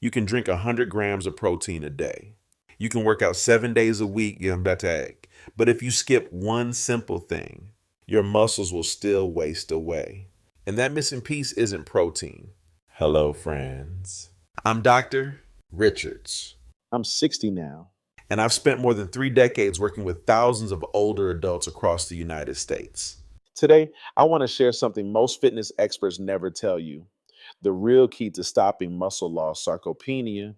You can drink 100 grams of protein a day. You can work out 7 days a week, but if you skip one simple thing, your muscles will still waste away. And that missing piece isn't protein. Hello, friends. I'm Dr. Richards. I'm 60 now. And I've spent more than 3 decades working with thousands of older adults across the United States. Today, I want to share something most fitness experts never tell you. The real key to stopping muscle loss, sarcopenia,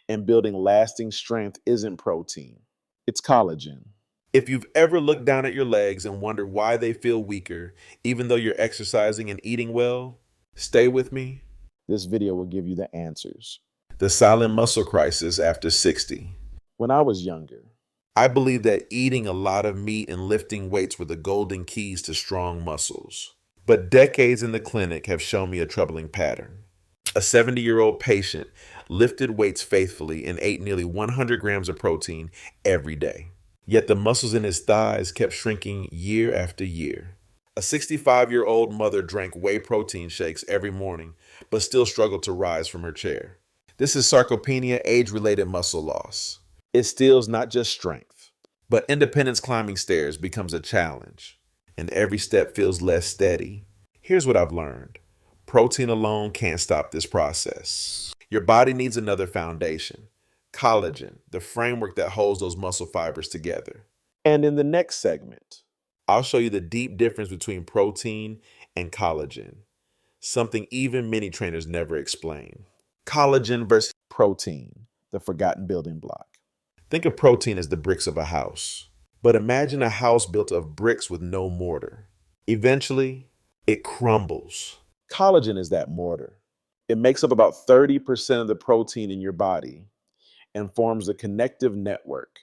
and building lasting strength isn't protein. It's collagen. If you've ever looked down at your legs and wondered why they feel weaker, even though you're exercising and eating well, stay with me. This video will give you the answers. The silent muscle crisis after 60. When I was younger, I believe that eating a lot of meat and lifting weights were the golden keys to strong muscles. But decades in the clinic have shown me a troubling pattern. A 70-year-old patient lifted weights faithfully and ate nearly 100 grams of protein every day. Yet the muscles in his thighs kept shrinking year after year. A 65-year-old mother drank whey protein shakes every morning, but still struggled to rise from her chair. This is sarcopenia, age-related muscle loss. It steals not just strength, but independence climbing stairs becomes a challenge, and every step feels less steady. Here's what I've learned. Protein alone can't stop this process. Your body needs another foundation. Collagen, the framework that holds those muscle fibers together. and in the next segment, I'll show you the deep difference between protein and collagen, something even many trainers never explain. Collagen versus protein, the forgotten building block. Think of protein as the bricks of a house. But imagine a house built of bricks with no mortar. Eventually, it crumbles. Collagen is that mortar. It makes up about 30% of the protein in your body and forms a connective network.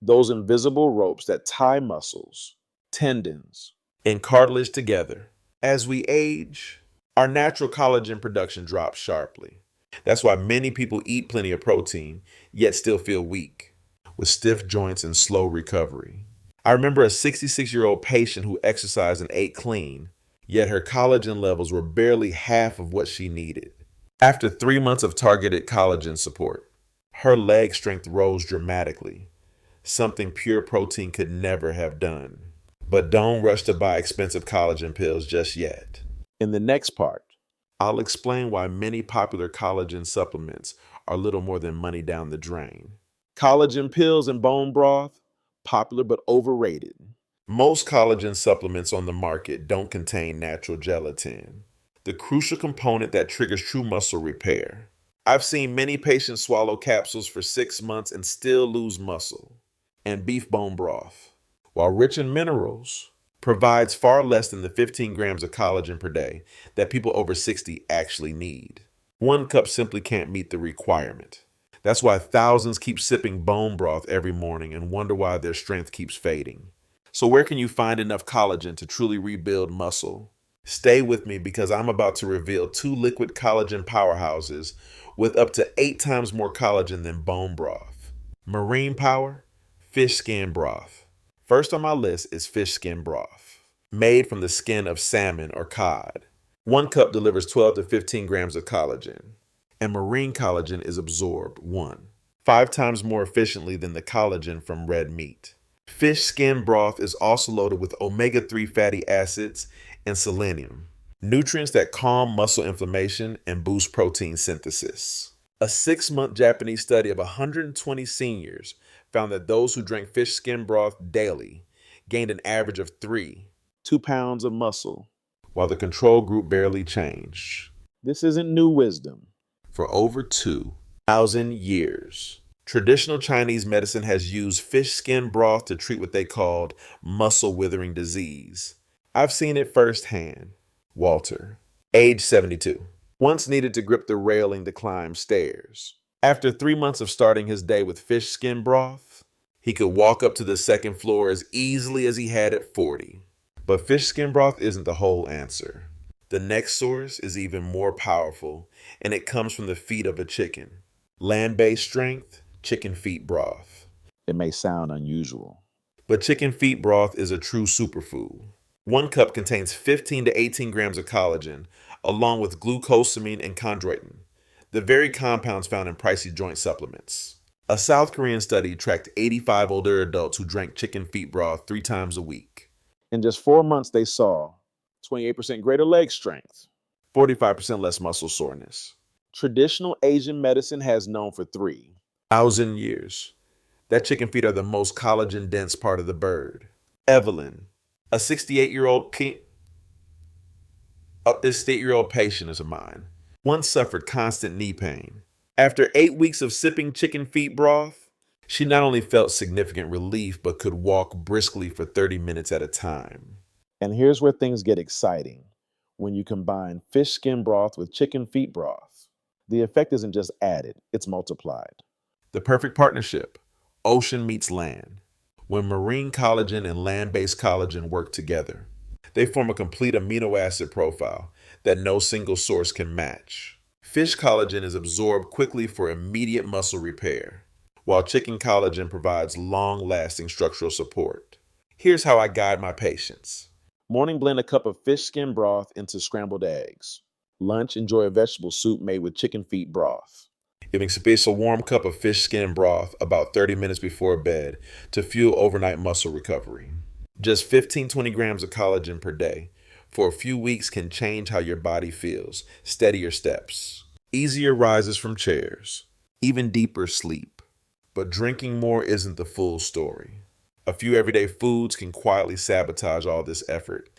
Those invisible ropes that tie muscles, tendons, And cartilage together. As we age, our natural collagen production drops sharply. That's why many people eat plenty of protein, yet still feel weak, with stiff joints and slow recovery. I remember a 66-year-old patient who exercised and ate clean, yet her collagen levels were barely half of what she needed. After 3 months of targeted collagen support, her leg strength rose dramatically, something pure protein could never have done. But don't rush to buy expensive collagen pills just yet. In the next part, I'll explain why many popular collagen supplements are little more than money down the drain. collagen pills and bone broth, popular but overrated. Most collagen supplements on the market don't contain natural gelatin, the crucial component that triggers true muscle repair. I've seen many patients swallow capsules for 6 months and still lose muscle. And beef bone broth, while rich in minerals, provides far less than the 15 grams of collagen per day that people over 60 actually need. 1 cup simply can't meet the requirement. That's why thousands keep sipping bone broth every morning and wonder why their strength keeps fading. So where can you find enough collagen to truly rebuild muscle? Stay with me because I'm about to reveal 2 liquid collagen powerhouses with up to 8 times more collagen than bone broth. Marine Power, fish skin broth. First on my list is fish skin broth, made from the skin of salmon or cod. 1 cup delivers 12 to 15 grams of collagen, and marine collagen is absorbed 5 times more efficiently than the collagen from red meat. Fish skin broth is also loaded with omega-3 fatty acids and selenium, nutrients that calm muscle inflammation and boost protein synthesis. A 6-month Japanese study of 120 seniors found that those who drank fish skin broth daily gained an average of 2 pounds of muscle. while the control group barely changed. This isn't new wisdom. For over 2,000 years, traditional Chinese medicine has used fish skin broth to treat what they called muscle withering disease. I've seen it firsthand. Walter, age 72, once needed to grip the railing to climb stairs. After 3 months of starting his day with fish skin broth, he could walk up to the 2nd floor as easily as he had at 40. But fish skin broth isn't the whole answer. The next source is even more powerful, and it comes from the feet of a chicken. Land-based strength, chicken feet broth. It may sound unusual. But chicken feet broth is a true superfood. 1 cup contains 15 to 18 grams of collagen, along with glucosamine and chondroitin, the very compounds found in pricey joint supplements. A South Korean study tracked 85 older adults who drank chicken feet broth 3 times a week. In just 4 months, they saw 28% greater leg strength, 45% less muscle soreness. traditional Asian medicine has known for 1,000 years. That chicken feet are the most collagen dense part of the bird. Evelyn, a 68-year-old this 8-year-old patient is of mine, once suffered constant knee pain. After 8 weeks of sipping chicken feet broth, she not only felt significant relief, but could walk briskly for 30 minutes at a time. And here's where things get exciting. When you combine fish skin broth with chicken feet broth, the effect isn't just added, it's multiplied. The perfect partnership. Ocean meets land. When marine collagen and land-based collagen work together, they form a complete amino acid profile that no single source can match. Fish collagen is absorbed quickly for immediate muscle repair, while chicken collagen provides long-lasting structural support. Here's how I guide my patients. Morning, blend a cup of fish skin broth into scrambled eggs. Lunch, enjoy a vegetable soup made with chicken feet broth. Giving space a warm cup of fish skin broth about 30 minutes before bed to fuel overnight muscle recovery. Just 15-20 grams of collagen per day for a few weeks can change how your body feels. Steadier steps, easier rises from chairs, even deeper sleep. But drinking more isn't the full story. A few everyday foods can quietly sabotage all this effort,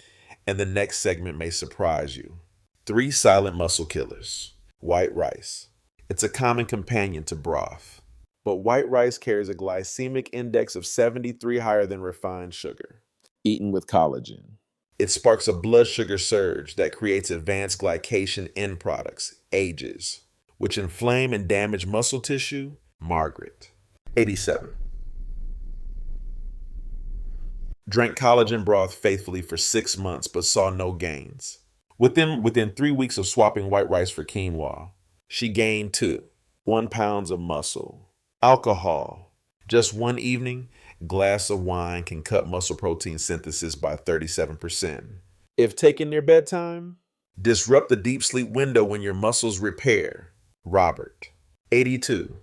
and the next segment may surprise you. 3 silent muscle killers. White rice. It's a common companion to broth, but white rice carries a glycemic index of 73 higher than refined sugar. Eaten with collagen. It sparks a blood sugar surge that creates advanced glycation end products, AGEs, which inflame and damage muscle tissue. Margaret, 87. Drank collagen broth faithfully for 6 months but saw no gains. Within 3 weeks of swapping white rice for quinoa, she gained 1 pound of muscle. Alcohol. Just one evening, glass of wine can cut muscle protein synthesis by 37%. If taken near bedtime, disrupt the deep sleep window when your muscles repair. Robert, 82.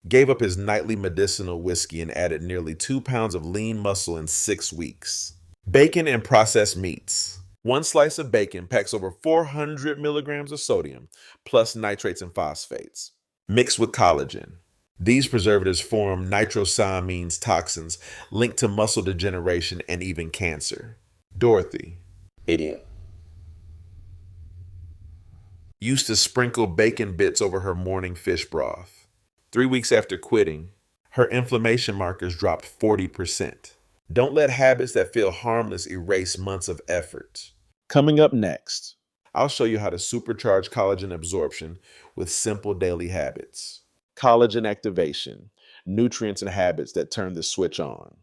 Gave up his nightly medicinal whiskey and added nearly 2 pounds of lean muscle in 6 weeks. Bacon and processed meats. 1 slice of bacon packs over 400 milligrams of sodium, plus nitrates and phosphates, mixed with collagen. These preservatives form nitrosamines toxins linked to muscle degeneration and even cancer. Dorothy, 88. Used to sprinkle bacon bits over her morning fish broth. 3 weeks after quitting, her inflammation markers dropped 40%. Don't let habits that feel harmless erase months of effort. Coming up next, I'll show you how to supercharge collagen absorption with simple daily habits. collagen activation, nutrients and habits that turn the switch on.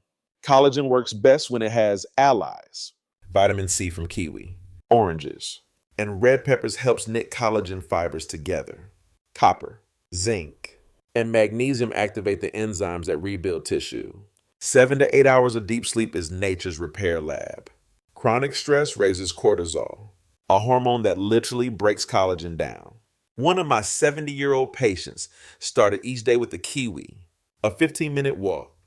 Collagen works best when it has allies. Vitamin C from kiwi, oranges, and red peppers helps knit collagen fibers together. Copper, zinc, and magnesium activate the enzymes that rebuild tissue. 7 to 8 hours of deep sleep is nature's repair lab. Chronic stress raises cortisol, a hormone that literally breaks collagen down. One of my 70-year-old patients started each day with a kiwi, a 15-minute walk,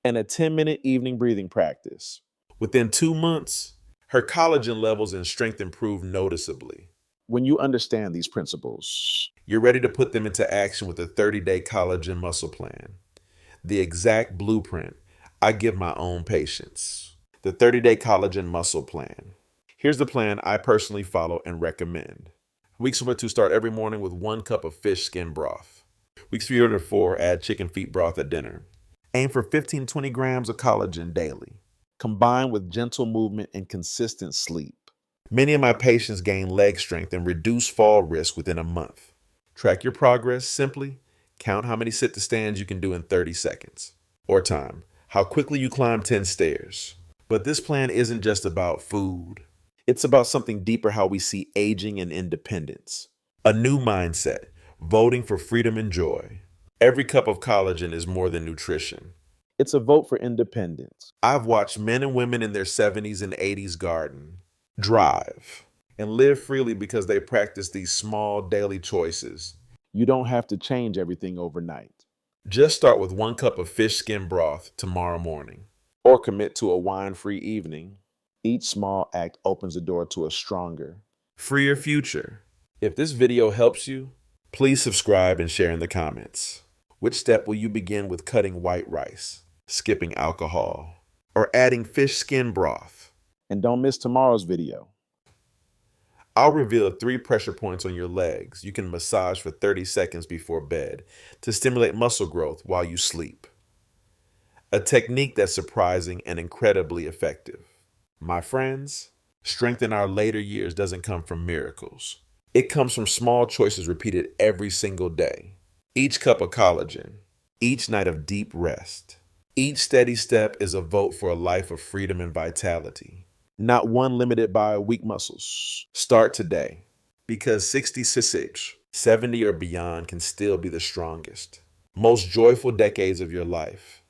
And a 10-minute evening breathing practice. Within 2 months, her collagen levels and strength improved noticeably. When you understand these principles, You're ready to put them into action with a 30-day collagen muscle plan. The exact blueprint I give my own patients. The 30-day collagen muscle plan. Here's the plan I personally follow and recommend. Weeks 1 to start every morning with 1 cup of fish skin broth. Weeks 3 to 4, add chicken feet broth at dinner. Aim for 15-20 grams of collagen daily. combined with gentle movement and consistent sleep. Many of my patients gain leg strength and reduce fall risk within a month. Track your progress simply. Count how many sit to stands you can do in 30 seconds. Or time, how quickly you climb 10 stairs. But this plan isn't just about food. It's about something deeper, how we see aging and independence. A new mindset, voting for freedom and joy. Every cup of collagen is more than nutrition. It's a vote for independence. I've watched men and women in their 70s and 80s garden, drive, and live freely because they practice these small daily choices. You don't have to change everything overnight. Just start with 1 cup of fish skin broth tomorrow morning. Or commit to a wine-free evening. Each small act opens the door to a stronger, freer future. If this video helps you, please subscribe and share in the comments. Which step will you begin with cutting white rice, skipping alcohol, or adding fish skin broth? And don't miss tomorrow's video. I'll reveal 3 pressure points on your legs you can massage for 30 seconds before bed to stimulate muscle growth while you sleep. A technique that's surprising and incredibly effective. My friends, strength in our later years doesn't come from miracles. It comes from small choices repeated every single day. Each cup of collagen, each night of deep rest. Each steady step is a vote for a life of freedom and vitality. Not one limited by weak muscles. Start today, because 66, 70 or beyond can still be the strongest, most joyful decades of your life.